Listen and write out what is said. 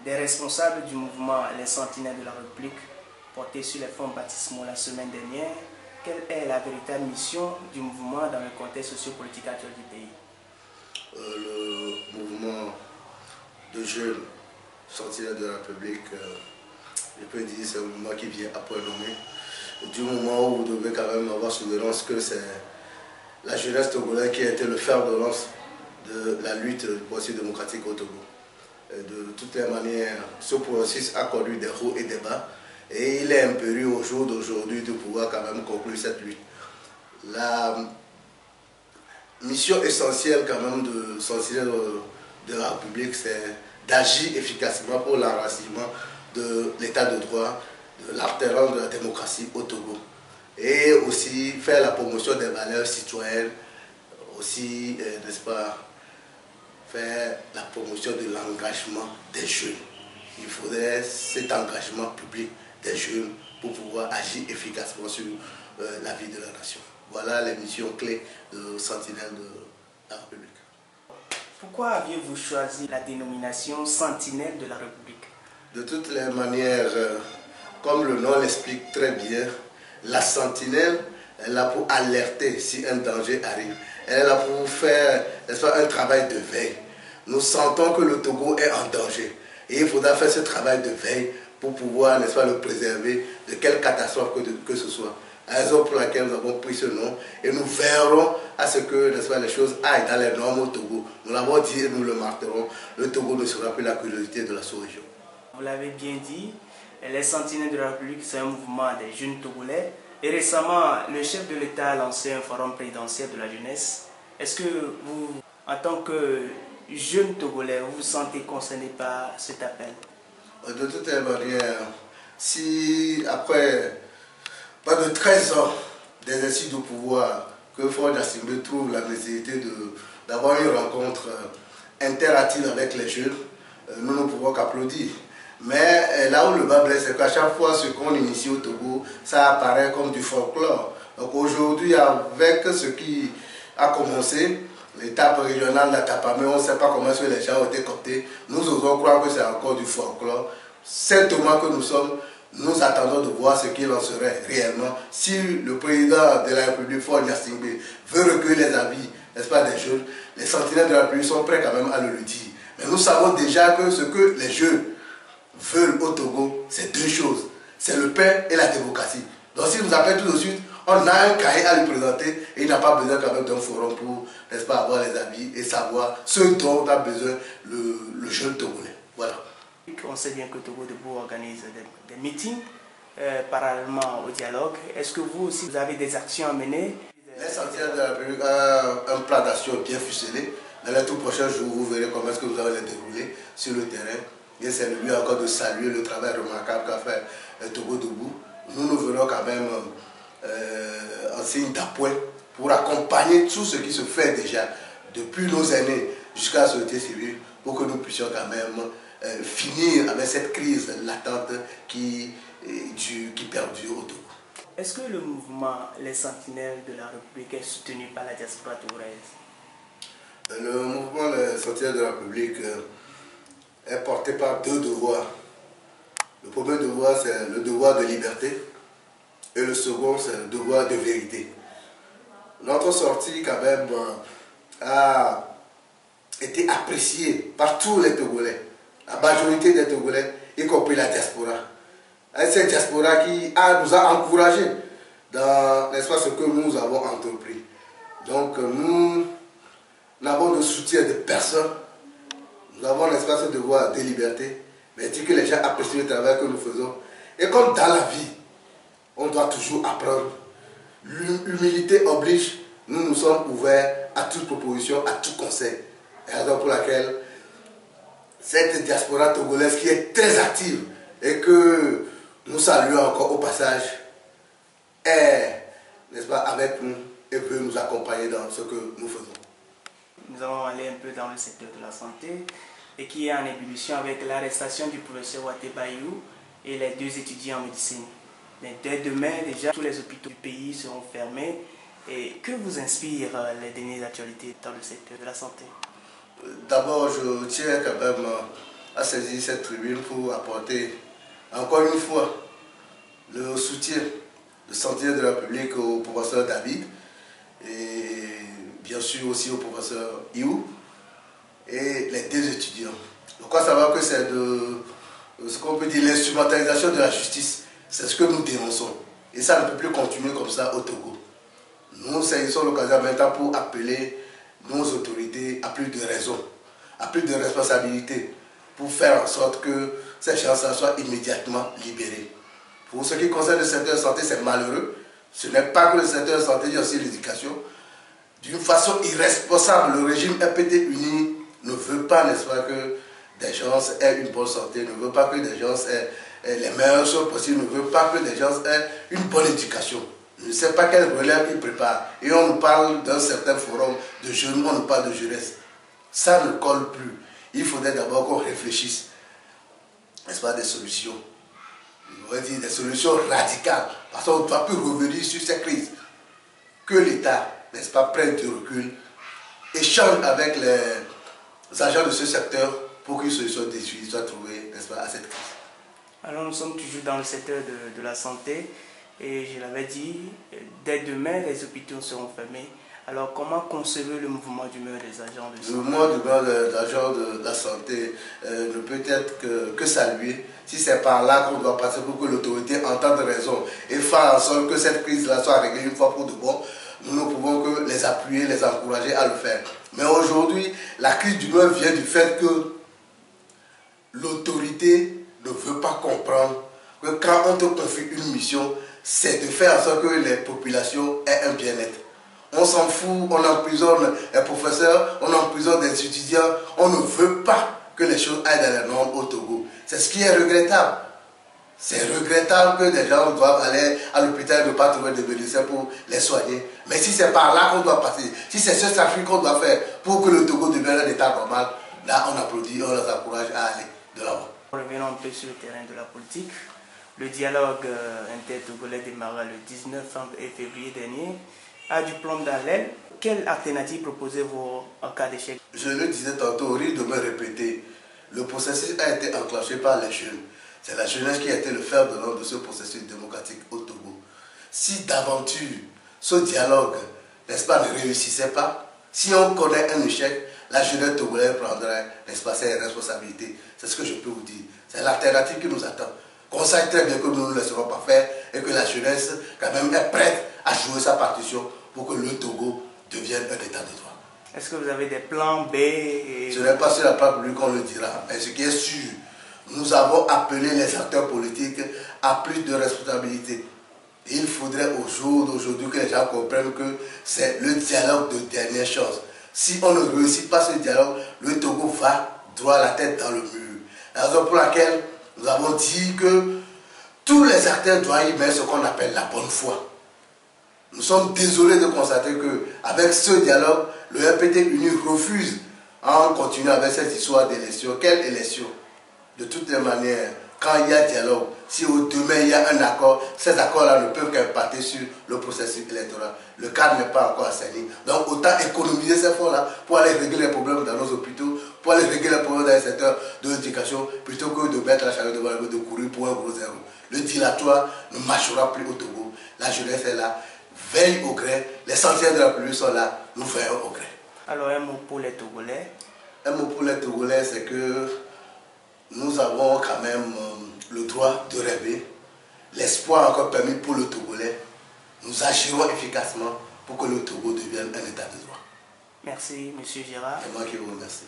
des responsables du mouvement Les Sentinelles de la République porté sur les fonds baptismaux la semaine dernière. Quelle est la véritable mission du mouvement dans le contexte sociopolitique actuel du pays? Le mouvement de jeunes Sentinelles de la République, je peux dire c'est un mouvement qui vient à point nommé. Du moment où vous devez quand même avoir souvenance que c'est la jeunesse togolaise qui a été le fer de lance de la lutte démocratique au Togo. De toutes les manières, ce processus a connu des hauts et des bas et il est impérieux au jour d'aujourd'hui de pouvoir quand même conclure cette lutte. La mission essentielle quand même de Sentinelles de la République, c'est d'agir efficacement pour l'enracinement de l'état de droit, de l'artère de la démocratie au Togo et aussi faire la promotion des valeurs citoyennes, aussi, n'est-ce pas, faire la promotion de l'engagement des jeunes. Il faudrait cet engagement public des jeunes pour pouvoir agir efficacement sur la vie de la nation. Voilà les missions clés de Sentinelles de la République. Pourquoi aviez-vous choisi la dénomination Sentinelles de la République? De toutes les manières, comme le nom l'explique très bien, la sentinelle est là pour alerter si un danger arrive. Elle est là pour faire un travail de veille. Nous sentons que le Togo est en danger. Et il faudra faire ce travail de veille pour pouvoir le préserver de quelque catastrophe que ce soit. Raison pour laquelle nous avons pris ce nom et nous verrons à ce que les choses aillent dans les normes au Togo. Nous l'avons dit et nous le marquerons, le Togo ne sera plus la curiosité de la sous-région. Vous l'avez bien dit, les Sentinelles de la République, c'est un mouvement des jeunes Togolais. Et récemment, le chef de l'État a lancé un forum présidentiel de la jeunesse. Est-ce que vous, en tant que jeune Togolais, vous vous sentez concerné par cet appel? De toutes les manières, si après pas de 13 ans d'exercice de pouvoir que Ford Gnassingbé trouve la nécessité d'avoir une rencontre interactive avec les jeunes, nous ne pouvons qu'applaudir. Mais là où le bas blesse, c'est qu'à chaque fois ce qu'on initie au Togo, ça apparaît comme du folklore. Donc aujourd'hui, avec ce qui a commencé, l'étape régionale d'Atapamé, on ne sait pas comment les gens ont été comptés. Nous osons croire que c'est encore du folklore. Certainement que nous sommes, nous attendons de voir ce qu'il en serait réellement. Si le président de la République, Ford Gnassingbé, veut recueillir les avis, n'est-ce pas, des jeunes, les Sentinelles de la République sont prêts quand même à le dire. Mais nous savons déjà que ce que les jeunes veulent au Togo, c'est deux choses. C'est le pain et la démocratie. Donc s'il nous appelle tout de suite, on a un cahier à lui présenter et il n'a pas besoin quand même d'un forum pour, n'est-ce pas, avoir les avis et savoir ce dont a besoin le jeune Togolais. Voilà. On sait bien que Togo Debout organise des meetings parallèlement au dialogue. Est-ce que vous aussi, vous avez des actions à mener? Les Sentinelles de la République ont un plan d'action bien ficelé. Dans les tout prochains jours, vous verrez comment est-ce que vous allez les dérouler sur le terrain. Et c'est lui encore de saluer le travail remarquable qu'a fait Togo Debout. Nous verrons quand même en signe d'appoint pour accompagner tout ce qui se fait déjà depuis nos aînés jusqu'à la société civile pour que nous puissions quand même finir avec cette crise latente qui perdure au Togo. Est-ce que le mouvement Les Sentinelles de la République est soutenu par la diaspora togoraise? Le mouvement Les Sentinelles de la République est porté par deux devoirs. Le premier devoir, c'est le devoir de liberté et le second, c'est le devoir de vérité. Notre sortie, quand même, a été appréciée par tous les Togolais, la majorité des Togolais, y compris la diaspora. Et cette diaspora qui nous a encouragés dans l'espace que nous avons entrepris. Donc, nous n'avons de soutien de personne. Nous avons l'espace de devoir de liberté, mais dit que les gens apprécient le travail que nous faisons. Et comme dans la vie, on doit toujours apprendre. L'humilité oblige, nous sommes ouverts à toute proposition, à tout conseil. Et raison pour laquelle cette diaspora togolaise qui est très active et que nous saluons encore au passage, est, n'est-ce pas, avec nous et peut nous accompagner dans ce que nous faisons. Nous allons aller un peu dans le secteur de la santé et qui est en ébullition avec l'arrestation du professeur Waté Bayou et les deux étudiants en médecine. Mais dès demain, déjà, tous les hôpitaux du pays seront fermés. Et que vous inspirent les dernières actualités dans le secteur de la santé? D'abord, je tiens quand même a saisi cette tribune pour apporter encore une fois le soutien de Sentinelle de la République au professeur David et bien sûr aussi au professeur Iou et les deux étudiants. Je crois savoir que c'est de ce qu'on peut dire l'instrumentalisation de la justice. C'est ce que nous dénonçons. Et ça ne peut plus continuer comme ça au Togo. Nous saisissons l'occasion maintenant pour appeler nos autorités à plus de raison, à plus de responsabilité, pour faire en sorte que ces gens-là soient immédiatement libérés. Pour ce qui concerne le secteur de santé, c'est malheureux. Ce n'est pas que le secteur de santé, il y a aussi l'éducation. D'une façon irresponsable, le régime RPT uni ne veut pas, n'est-ce pas, que des gens aient une bonne santé, ne veut pas que des gens aient les meilleures choses possibles, ne veut pas que des gens aient une bonne éducation. Je ne sais pas quel relève ils préparent. Et on nous parle d'un certain forum de jeunes, on nous parle de jeunesse. Ça ne colle plus. Il faudrait d'abord qu'on réfléchisse, n'est-ce pas, des solutions. On va dire des solutions radicales. Parce qu'on ne doit plus revenir sur ces crises. Que l'État, n'est-ce pas, prenne du recul, échange avec les agents de ce secteur pour qu'une solution définitive soit trouvée, n'est-ce pas, à cette crise. Alors nous sommes toujours dans le secteur de la santé et je l'avais dit, dès demain les hôpitaux seront fermés. Alors comment concevez le mouvement d'humeur des agents de santé? Le mouvement d'humeur des agents de la santé ne peut être que salué si c'est par là qu'on doit passer pour que l'autorité entende raison et fasse en sorte que cette crise-là soit réglée une fois pour de bon. Nous ne pouvons que les appuyer, les encourager à le faire. Mais aujourd'hui, la crise d'humeur vient du fait que l'autorité ne veut pas comprendre que quand on te confie une mission, c'est de faire en sorte que les populations aient un bien-être. On s'en fout, on emprisonne les professeurs, on emprisonne des étudiants, on ne veut pas que les choses aillent dans les normes au Togo. C'est ce qui est regrettable. C'est regrettable que des gens doivent aller à l'hôpital et ne pas trouver de médecins pour les soigner. Mais si c'est par là qu'on doit passer, si c'est ce sacrifice qu'on doit faire pour que le Togo devienne un état normal, là on applaudit, on les encourage à aller de l'avant. Revenons un peu sur le terrain de la politique. Le dialogue inter-togolais démarra le 19 et février dernier. A du plomb dans l'aile. Quelle alternative proposez-vous en cas d'échec? Je le disais tantôt, au risque de me répéter, le processus a été enclenché par les jeunes. C'est la jeunesse qui a été le fer de lance de ce processus démocratique au Togo. Si d'aventure ce dialogue, n'est-ce pas, ne réussissait pas, si on connaît un échec, la jeunesse togolaise prendrait, n'est-ce pas, ses responsabilités. C'est ce que je peux vous dire. C'est l'alternative qui nous attend. Qu'on sache très bien que nous ne le laisserons pas faire et que la jeunesse, quand même, est prête à jouer sa partition pour que le Togo devienne un état de droit. Est-ce que vous avez des plans B Ce n'est pas sur la place publique qu'on le dira, mais ce qui est sûr, nous avons appelé les acteurs politiques à plus de responsabilité. Il faudrait au jour d'aujourd'hui que les gens comprennent que c'est le dialogue de dernière chance. Si on ne réussit pas ce dialogue, le Togo va droit la tête dans le mur. La raison pour laquelle nous avons dit que tous les acteurs doivent y mettre ce qu'on appelle la bonne foi. Nous sommes désolés de constater qu'avec ce dialogue, le RPT uni refuse en continuant avec cette histoire d'élection. Quelle élection? De toutes les manières, quand il y a dialogue, si au demain il y a un accord, ces accords-là ne peuvent qu'impacter sur le processus électoral. Le cadre n'est pas encore assaini. Donc autant économiser ces fonds-là pour aller régler les problèmes dans nos hôpitaux, pour aller régler les problèmes dans les secteurs de l'éducation, plutôt que de mettre la charrue devant le de courir pour un gros zéro. Le dilatoire ne marchera plus au Togo. La jeunesse est là, veille au gré, les sentinelles de la République sont là, nous veillons au gré. Alors un mot pour les Togolais? Un mot pour les Togolais, c'est que nous avons quand même le droit de rêver. L'espoir encore permis pour le Togolais. Nous agirons efficacement pour que le Togo devienne un état de droit. Merci, M. Gérard. C'est moi qui vous remercie.